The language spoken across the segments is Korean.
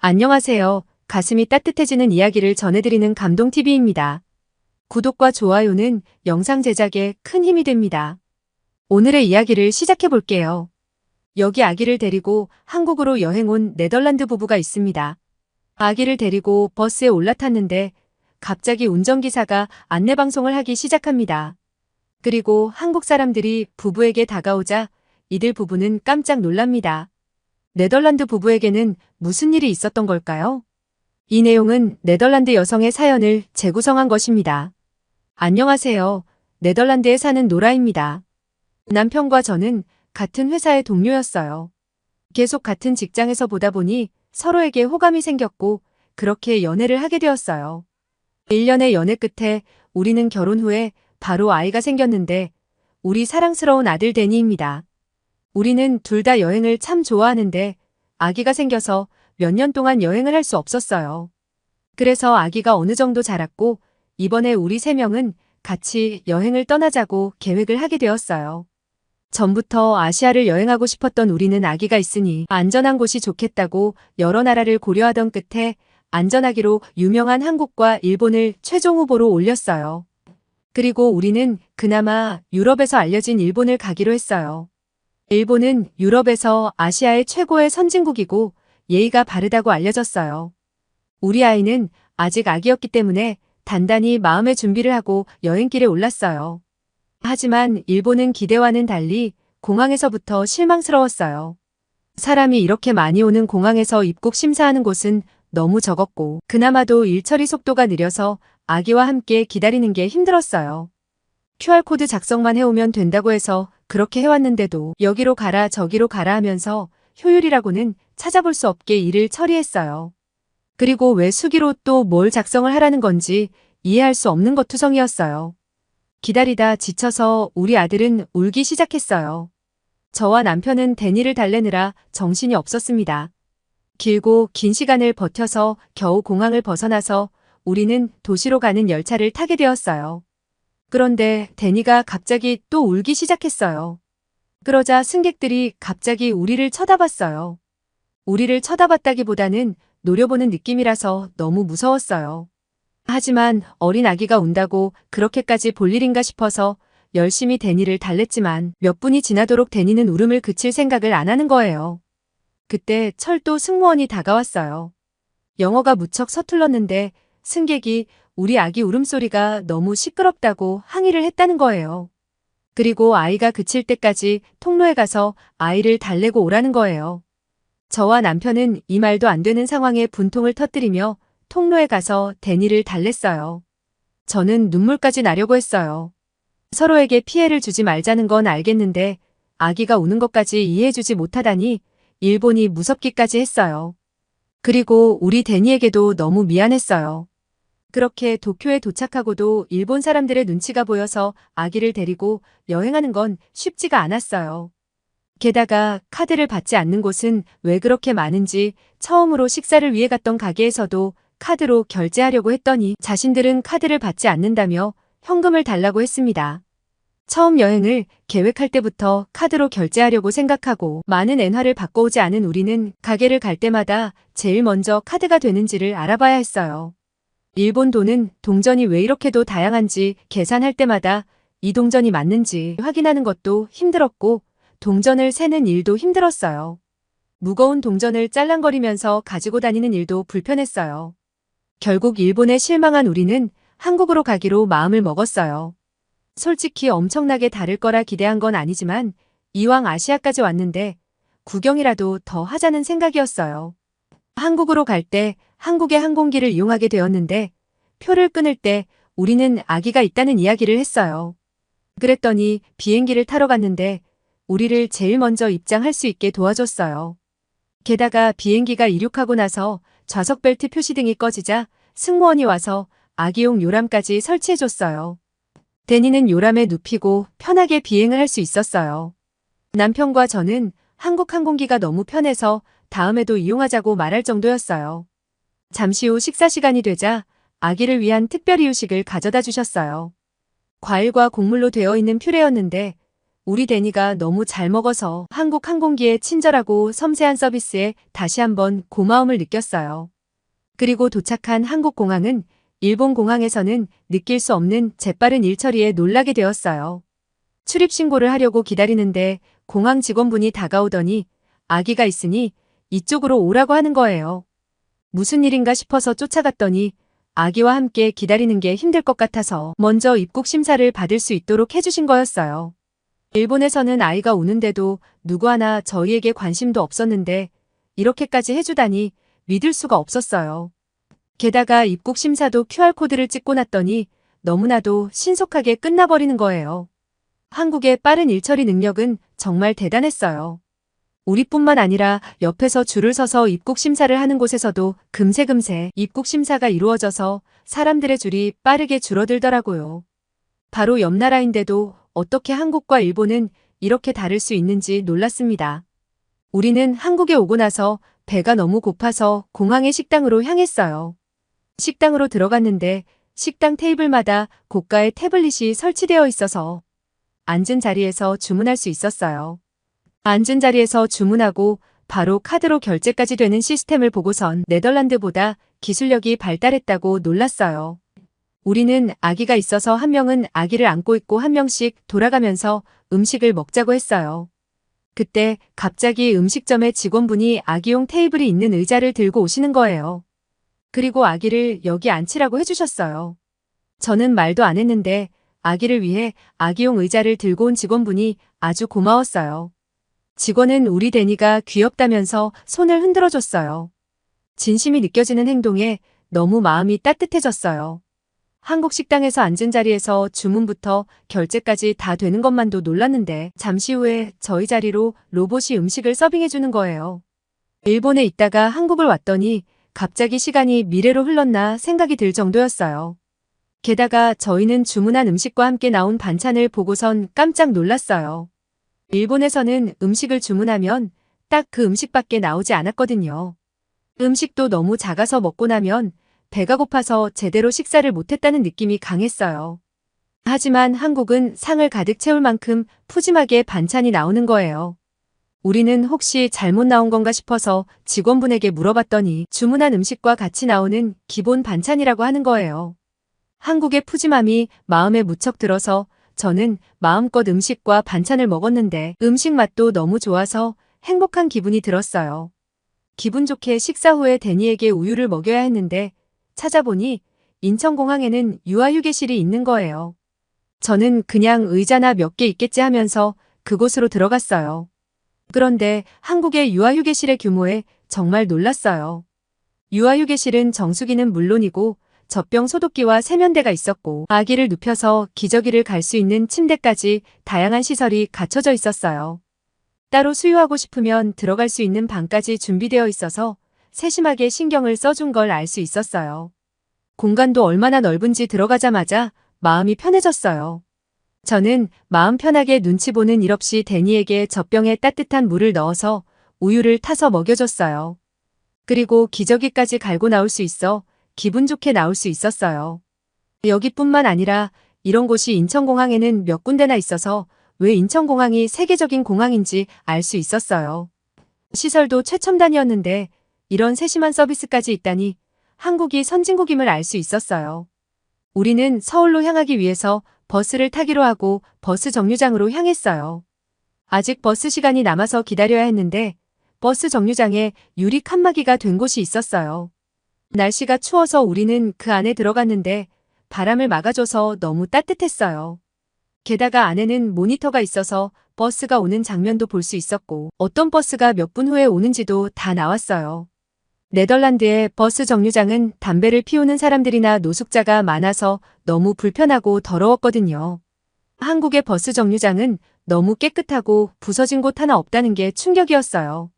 안녕하세요. 가슴이 따뜻해지는 이야기를 전해드리는 감동TV입니다. 구독과 좋아요는 영상 제작에 큰 힘이 됩니다. 오늘의 이야기를 시작해 볼게요. 여기 아기를 데리고 한국으로 여행 온 네덜란드 부부가 있습니다. 아기를 데리고 버스에 올라탔는데 갑자기 운전기사가 안내방송을 하기 시작합니다. 그리고 한국 사람들이 부부에게 다가오자 이들 부부는 깜짝 놀랍니다. 네덜란드 부부에게는 무슨 일이 있었던 걸까요? 이 내용은 네덜란드 여성의 사연을 재구성한 것입니다. 안녕하세요. 네덜란드에 사는 노라입니다. 남편과 저는 같은 회사의 동료였어요. 계속 같은 직장에서 보다 보니 서로에게 호감이 생겼고 그렇게 연애를 하게 되었어요. 1년의 연애 끝에 우리는 결혼 후에 바로 아이가 생겼는데 우리 사랑스러운 아들 데니입니다. 우리는 둘 다 여행을 참 좋아하는데 아기가 생겨서 몇 년 동안 여행을 할 수 없었어요. 그래서 아기가 어느 정도 자랐고 이번에 우리 3명은 같이 여행을 떠나자고 계획을 하게 되었어요. 전부터 아시아를 여행하고 싶었던 우리는 아기가 있으니 안전한 곳이 좋겠다고 여러 나라를 고려하던 끝에 안전하기로 유명한 한국과 일본을 최종 후보로 올렸어요. 그리고 우리는 그나마 유럽에서 알려진 일본을 가기로 했어요. 일본은 유럽에서 아시아의 최고의 선진국이고 예의가 바르다고 알려졌어요. 우리 아이는 아직 아기였기 때문에 단단히 마음의 준비를 하고 여행길에 올랐어요. 하지만 일본은 기대와는 달리 공항에서부터 실망스러웠어요. 사람이 이렇게 많이 오는 공항에서 입국 심사하는 곳은 너무 적었고 그나마도 일처리 속도가 느려서 아기와 함께 기다리는 게 힘들었어요. QR코드 작성만 해오면 된다고 해서 그렇게 해왔는데도 여기로 가라 저기로 가라 하면서 효율이라고는 찾아볼 수 없게 일을 처리했어요. 그리고 왜 수기로 또 뭘 작성을 하라는 건지 이해할 수 없는 것 투성이었어요. 기다리다 지쳐서 우리 아들은 울기 시작했어요. 저와 남편은 데니를 달래느라 정신이 없었습니다. 길고 긴 시간을 버텨서 겨우 공항을 벗어나서 우리는 도시로 가는 열차를 타게 되었어요. 그런데 데니가 갑자기 또 울기 시작했어요. 그러자 승객들이 갑자기 우리를 쳐다봤어요. 우리를 쳐다봤다기보다는 노려보는 느낌이라서 너무 무서웠어요. 하지만 어린 아기가 운다고 그렇게까지 볼 일인가 싶어서 열심히 데니를 달랬지만 몇 분이 지나도록 데니는 울음을 그칠 생각을 안 하는 거예요. 그때 철도 승무원이 다가왔어요. 영어가 무척 서툴렀는데 승객이 우리 아기 울음소리가 너무 시끄럽다고 항의를 했다는 거예요. 그리고 아이가 그칠 때까지 통로에 가서 아이를 달래고 오라는 거예요. 저와 남편은 이 말도 안 되는 상황에 분통을 터뜨리며 통로에 가서 데니를 달랬어요. 저는 눈물까지 나려고 했어요. 서로에게 피해를 주지 말자는 건 알겠는데 아기가 우는 것까지 이해해주지 못하다니 일본이 무섭기까지 했어요. 그리고 우리 데니에게도 너무 미안했어요. 그렇게 도쿄에 도착하고도 일본 사람들의 눈치가 보여서 아기를 데리고 여행하는 건 쉽지가 않았어요. 게다가 카드를 받지 않는 곳은 왜 그렇게 많은지 처음으로 식사를 위해 갔던 가게에서도 카드로 결제하려고 했더니 자신들은 카드를 받지 않는다며 현금을 달라고 했습니다. 처음 여행을 계획할 때부터 카드로 결제하려고 생각하고 많은 엔화를 바꿔오지 않은 우리는 가게를 갈 때마다 제일 먼저 카드가 되는지를 알아봐야 했어요. 일본 돈은 동전이 왜 이렇게도 다양한지 계산할 때마다 이 동전이 맞는지 확인하는 것도 힘들었고 동전을 세는 일도 힘들었어요. 무거운 동전을 짤랑거리면서 가지고 다니는 일도 불편했어요. 결국 일본에 실망한 우리는 한국으로 가기로 마음을 먹었어요. 솔직히 엄청나게 다를 거라 기대한 건 아니지만 이왕 아시아까지 왔는데 구경이라도 더 하자는 생각이었어요. 한국으로 갈 때 한국의 항공기를 이용하게 되었는데 표를 끊을 때 우리는 아기가 있다는 이야기를 했어요. 그랬더니 비행기를 타러 갔는데 우리를 제일 먼저 입장할 수 있게 도와줬어요. 게다가 비행기가 이륙하고 나서 좌석 벨트 표시등이 꺼지자 승무원이 와서 아기용 요람까지 설치해줬어요. 데니는 요람에 눕히고 편하게 비행을 할 수 있었어요. 남편과 저는 한국 항공기가 너무 편해서 다음에도 이용하자고 말할 정도였어요. 잠시 후 식사 시간이 되자 아기를 위한 특별 이유식을 가져다 주셨어요. 과일과 곡물로 되어 있는 퓨레였는데 우리 데니가 너무 잘 먹어서 한국 항공기의 친절하고 섬세한 서비스에 다시 한번 고마움을 느꼈어요. 그리고 도착한 한국 공항은 일본 공항에서는 느낄 수 없는 재빠른 일처리에 놀라게 되었어요. 출입 신고를 하려고 기다리는데 공항 직원분이 다가오더니 아기가 있으니 이쪽으로 오라고 하는 거예요. 무슨 일인가 싶어서 쫓아갔더니 아기와 함께 기다리는 게 힘들 것 같아서 먼저 입국 심사를 받을 수 있도록 해주신 거였어요. 일본에서는 아이가 우는데도 누구 하나 저희에게 관심도 없었는데 이렇게까지 해주다니 믿을 수가 없었어요. 게다가 입국 심사도 QR코드를 찍고 났더니 너무나도 신속하게 끝나버리는 거예요. 한국의 빠른 일처리 능력은 정말 대단했어요. 우리뿐만 아니라 옆에서 줄을 서서 입국 심사를 하는 곳에서도 금세금세 입국 심사가 이루어져서 사람들의 줄이 빠르게 줄어들더라고요. 바로 옆 나라인데도 어떻게 한국과 일본은 이렇게 다를 수 있는지 놀랐습니다. 우리는 한국에 오고 나서 배가 너무 고파서 공항의 식당으로 향했어요. 식당으로 들어갔는데 식당 테이블마다 고가의 태블릿이 설치되어 있어서 앉은 자리에서 주문할 수 있었어요. 앉은 자리에서 주문하고 바로 카드로 결제까지 되는 시스템을 보고선 네덜란드보다 기술력이 발달했다고 놀랐어요. 우리는 아기가 있어서 한 명은 아기를 안고 있고 한 명씩 돌아가면서 음식을 먹자고 했어요. 그때 갑자기 음식점의 직원분이 아기용 테이블이 있는 의자를 들고 오시는 거예요. 그리고 아기를 여기 앉히라고 해주셨어요. 저는 말도 안 했는데 아기를 위해 아기용 의자를 들고 온 직원분이 아주 고마웠어요. 직원은 우리 데니가 귀엽다면서 손을 흔들어줬어요. 진심이 느껴지는 행동에 너무 마음이 따뜻해졌어요. 한국 식당에서 앉은 자리에서 주문부터 결제까지 다 되는 것만도 놀랐는데 잠시 후에 저희 자리로 로봇이 음식을 서빙해주는 거예요. 일본에 있다가 한국을 왔더니 갑자기 시간이 미래로 흘렀나 생각이 들 정도였어요. 게다가 저희는 주문한 음식과 함께 나온 반찬을 보고선 깜짝 놀랐어요. 일본에서는 음식을 주문하면 딱 그 음식밖에 나오지 않았거든요. 음식도 너무 작아서 먹고 나면 배가 고파서 제대로 식사를 못했다는 느낌이 강했어요. 하지만 한국은 상을 가득 채울 만큼 푸짐하게 반찬이 나오는 거예요. 우리는 혹시 잘못 나온 건가 싶어서 직원분에게 물어봤더니 주문한 음식과 같이 나오는 기본 반찬이라고 하는 거예요. 한국의 푸짐함이 마음에 무척 들어서 저는 마음껏 음식과 반찬을 먹었는데 음식 맛도 너무 좋아서 행복한 기분이 들었어요. 기분 좋게 식사 후에 데니에게 우유를 먹여야 했는데 찾아보니 인천공항에는 유아휴게실이 있는 거예요. 저는 그냥 의자나 몇 개 있겠지 하면서 그곳으로 들어갔어요. 그런데 한국의 유아휴게실의 규모에 정말 놀랐어요. 유아휴게실은 정수기는 물론이고 젖병 소독기와 세면대가 있었고 아기를 눕혀서 기저귀를 갈 수 있는 침대까지 다양한 시설이 갖춰져 있었어요. 따로 수유하고 싶으면 들어갈 수 있는 방까지 준비되어 있어서 세심하게 신경을 써준 걸 알 수 있었어요. 공간도 얼마나 넓은지 들어가자마자 마음이 편해졌어요. 저는 마음 편하게 눈치 보는 일 없이 데니에게 젖병에 따뜻한 물을 넣어서 우유를 타서 먹여줬어요. 그리고 기저귀까지 갈고 나올 수 있어 기분 좋게 나올 수 있었어요. 여기뿐만 아니라 이런 곳이 인천공항에는 몇 군데나 있어서 왜 인천공항이 세계적인 공항인지 알 수 있었어요. 시설도 최첨단이었는데 이런 세심한 서비스까지 있다니 한국이 선진국임을 알 수 있었어요. 우리는 서울로 향하기 위해서 버스를 타기로 하고 버스 정류장으로 향했어요. 아직 버스 시간이 남아서 기다려야 했는데 버스 정류장에 유리 칸막이가 된 곳이 있었어요. 날씨가 추워서 우리는 그 안에 들어갔는데 바람을 막아줘서 너무 따뜻했어요. 게다가 안에는 모니터가 있어서 버스가 오는 장면도 볼 수 있었고 어떤 버스가 몇 분 후에 오는지도 다 나왔어요. 네덜란드의 버스 정류장은 담배를 피우는 사람들이나 노숙자가 많아서 너무 불편하고 더러웠거든요. 한국의 버스 정류장은 너무 깨끗하고 부서진 곳 하나 없다는 게 충격이었어요.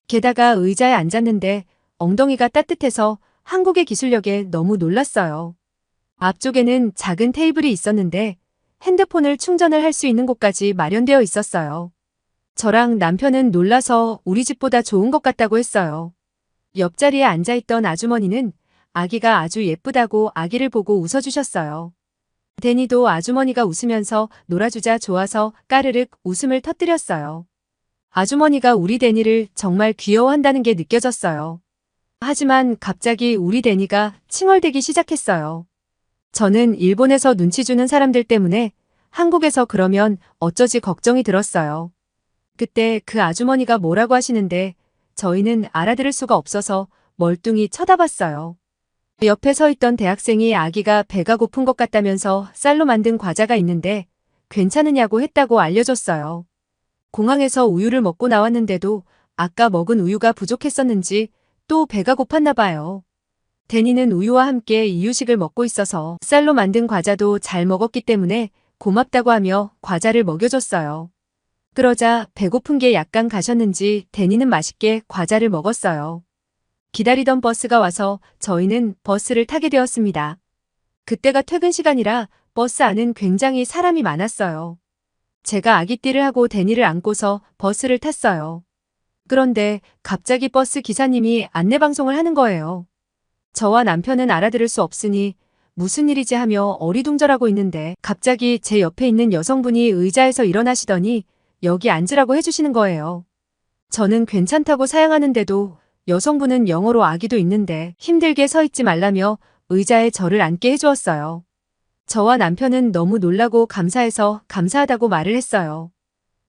게다가 의자에 앉았는데 엉덩이가 따뜻해서 한국의 기술력에 너무 놀랐어요. 앞쪽에는 작은 테이블이 있었는데 핸드폰을 충전을 할 수 있는 곳까지 마련되어 있었어요. 저랑 남편은 놀라서 우리 집보다 좋은 것 같다고 했어요. 옆자리에 앉아있던 아주머니는 아기가 아주 예쁘다고 아기를 보고 웃어주셨어요. 데니도 아주머니가 웃으면서 놀아주자 좋아서 까르륵 웃음을 터뜨렸어요. 아주머니가 우리 데니를 정말 귀여워한다는 게 느껴졌어요. 하지만 갑자기 우리 데니가 칭얼대기 시작했어요. 저는 일본에서 눈치 주는 사람들 때문에 한국에서 그러면 어쩌지 걱정이 들었어요. 그때 그 아주머니가 뭐라고 하시는데 저희는 알아들을 수가 없어서 멀뚱히 쳐다봤어요. 옆에 서 있던 대학생이 아기가 배가 고픈 것 같다면서 쌀로 만든 과자가 있는데 괜찮으냐고 했다고 알려줬어요. 공항에서 우유를 먹고 나왔는데도 아까 먹은 우유가 부족했었는지 또 배가 고팠나 봐요. 데니는 우유와 함께 이유식을 먹고 있어서 쌀로 만든 과자도 잘 먹었기 때문에 고맙다고 하며 과자를 먹여줬어요. 그러자 배고픈 게 약간 가셨는지 데니는 맛있게 과자를 먹었어요. 기다리던 버스가 와서 저희는 버스를 타게 되었습니다. 그때가 퇴근 시간이라 버스 안은 굉장히 사람이 많았어요. 제가 아기띠를 하고 데니를 안고서 버스를 탔어요. 그런데 갑자기 버스 기사님이 안내방송을 하는 거예요. 저와 남편은 알아들을 수 없으니 무슨 일이지 하며 어리둥절하고 있는데 갑자기 제 옆에 있는 여성분이 의자에서 일어나시더니 여기 앉으라고 해주시는 거예요. 저는 괜찮다고 사양하는데도 여성분은 영어로 아기도 있는데 힘들게 서 있지 말라며 의자에 저를 앉게 해주었어요. 저와 남편은 너무 놀라고 감사해서 감사하다고 말을 했어요.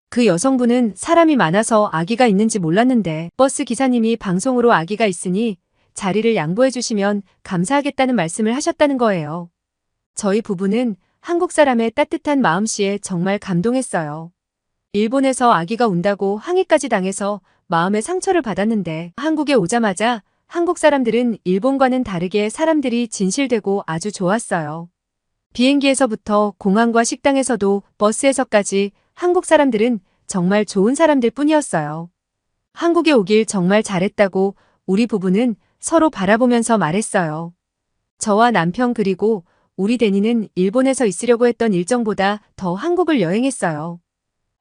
그 여성분은 사람이 많아서 아기가 있는지 몰랐는데 버스 기사님이 방송으로 아기가 있으니 자리를 양보해 주시면 감사하겠다는 말씀을 하셨다는 거예요. 저희 부부는 한국 사람의 따뜻한 마음씨에 정말 감동했어요. 일본에서 아기가 운다고 항의까지 당해서 마음의 상처를 받았는데 한국에 오자마자 한국 사람들은 일본과는 다르게 사람들이 진실되고 아주 좋았어요. 비행기에서부터 공항과 식당에서도 버스에서까지 한국 사람들은 정말 좋은 사람들 뿐이었어요. 한국에 오길 정말 잘했다고 우리 부부는 서로 바라보면서 말했어요. 저와 남편 그리고 우리 데니는 일본에서 있으려고 했던 일정보다 더 한국을 여행했어요.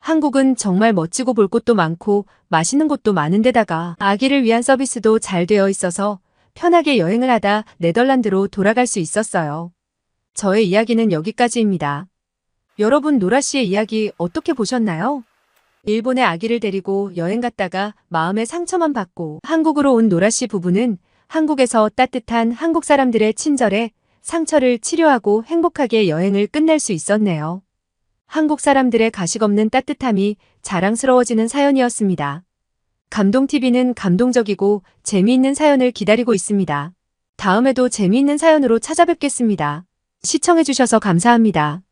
한국은 정말 멋지고 볼 곳도 많고 맛있는 곳도 많은데다가 아기를 위한 서비스도 잘 되어 있어서 편하게 여행을 하다 네덜란드로 돌아갈 수 있었어요. 저의 이야기는 여기까지입니다. 여러분 노라 씨의 이야기 어떻게 보셨나요? 일본에 아기를 데리고 여행 갔다가 마음의 상처만 받고 한국으로 온 노라 씨 부부는 한국에서 따뜻한 한국 사람들의 친절에 상처를 치료하고 행복하게 여행을 끝낼 수 있었네요. 한국 사람들의 가식없는 따뜻함이 자랑스러워지는 사연이었습니다. 감동TV는 감동적이고 재미있는 사연을 기다리고 있습니다. 다음에도 재미있는 사연으로 찾아뵙겠습니다. 시청해주셔서 감사합니다.